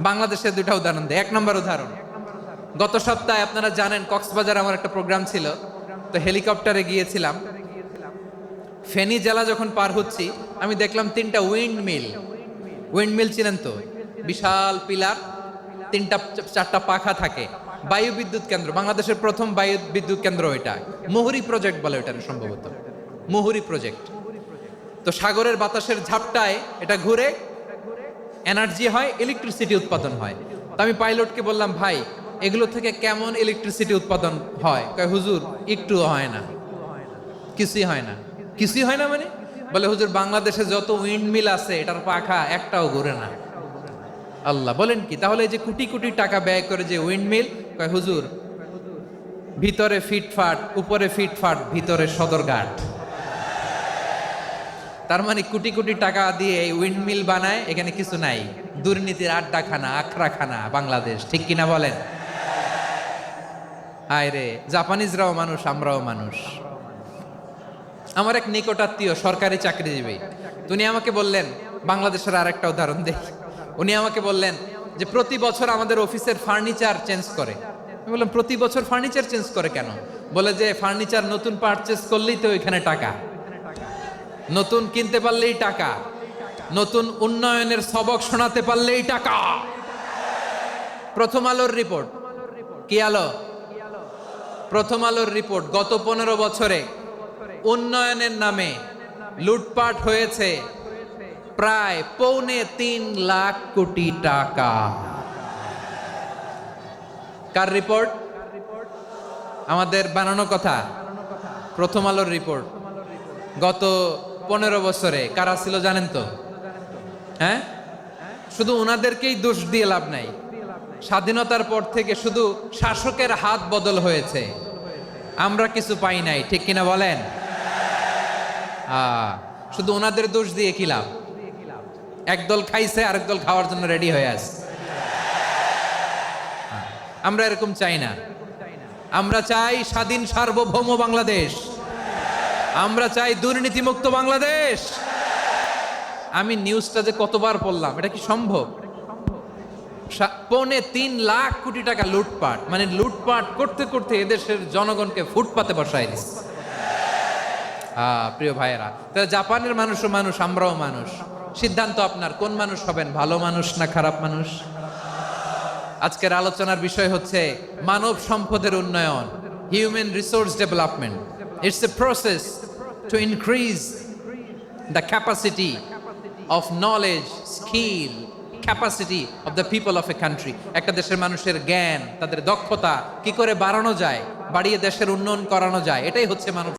বাংলাদেশের দুটা উদাহরণ দেয়। এক নম্বর উদাহরণ, গত সপ্তাহে আপনারা জানেন কক্সবাজার আমার একটা প্রোগ্রাম ছিল, তো হেলিকপ্টারে গিয়েছিলাম। ফেনী জেলা যখন পার হচ্ছি আমি দেখলাম তিনটা উইন্ড মিল চিনেন তো, বিশাল পিলার, তিনটা চারটা পাখা থাকে, বায়ু বিদ্যুৎ কেন্দ্র, বাংলাদেশের প্রথম বায়ু বিদ্যুৎ কেন্দ্র এটা, মুহুরী প্রজেক্ট বলে এটা সম্ভবত, মুহুরী প্রজেক্ট। তো সাগরের বাতাসের ঝাপটায় এটা ঘুরে এনার্জি হয়, ইলেকট্রিসিটি উৎপাদন হয়। তো আমি পাইলটকে বললাম, ভাই এগুলো থেকে কেমন ইলেকট্রিসিটি উৎপাদন হয়? কয় হুজুর একটু হয় না, কিছুই হয় না। কিছুই হয় না মানে? বলে হুজুর বাংলাদেশে যত উইন্ড মিল আছে এটার পাখা একটাও ঘুরে না। আল্লাহ, বলেন কি? তাহলে এই যে কোটি কোটি টাকা ব্যয় করে যে উইন্ড মিল, কয় হুজুর ভিতরে ফিটফাট, উপরে ফিটফাট, ভিতরে সদরঘাট। তার মানে কোটি কোটি টাকা দিয়ে এই উইন্ড মিল বানায়, এখানে কিছু নাই। দুর্নীতির আড্ডাখানা, আখড়াখানা বাংলাদেশ, ঠিক কিনা বলেন? হায় রে, জাপানিজরাও মানুষ, আমরাও মানুষ। আমার এক নিকটাত্মীয় সরকারি চাকরিজীবী, উনি আমাকে বললেন, বাংলাদেশের আর একটা উদাহরণ দেই। উনি আমাকে বললেন যে প্রতি বছর আমাদের অফিসের ফার্নিচার চেঞ্জ করে। আমি বললাম প্রতি বছর ফার্নিচার চেঞ্জ করে কেন? বলে যে ফার্নিচার নতুন পারচেজ করলেই তো ওইখানে টাকা, নতুন কিনতে পারলেই টাকা, নতুন উন্নয়নের সবক শোনাতে পারলেই টাকা। প্রথম আলোর রিপোর্ট, কি আলো? প্রথম আলোর রিপোর্ট, গত 15 বছরে উন্নয়নের নামে লুটপাট হয়েছে প্রায় 3.25 লাখ কোটি টাকা। কার রিপোর্ট? আমাদের বানানো কথা, প্রথম আলোর রিপোর্ট। গত 15 বছরে কারা ছিল জানেন তো? হ্যাঁ, শুধু ওনাদেরকেই দোষ দিয়ে লাভ নাই। স্বাধীনতার পর থেকে শুধু শাসকের হাত বদল হয়েছে, আমরা কিছু পাই নাই, ঠিক কিনা বলেন? শুধু ওনাদের দোষ দিয়ে কি লাভ? একদল খাইছে, আরেক দল খাওয়ার জন্য রেডি হয়ে আছে। আমরা এরকম চাই না। আমরা চাই স্বাধীন সার্বভৌম বাংলাদেশ, আমরা চাই দুর্নীতিমুক্ত বাংলাদেশ। আমি নিউজটা যে কতবার পড়লাম, এটা কি সম্ভব? 3.25 লাখ কোটি টাকা লুটপাট, মানে লুটপাট করতে করতে এদেশের জনগণকে ফুটপাতে বসায় দিচ্ছে। প্রিয় ভাইয়েরা, তাহলে জাপানের মানুষও মানুষ, আমরাও মানুষ। সিদ্ধান্ত আপনার, কোন মানুষ হবেন, ভালো মানুষ না খারাপ মানুষ? আজকের আলোচনার বিষয় হচ্ছে মানব সম্পদের উন্নয়ন, human resource development. It's a process to increase the capacity of knowledge, skill, capacity of the people of a country. একটা দেশের মানুষের জ্ঞান, তাদের দক্ষতা কি করে বাড়ানো যায়, বাড়িয়ে দেশের উন্নয়ন করানো যায়, এটাই হচ্ছে মানব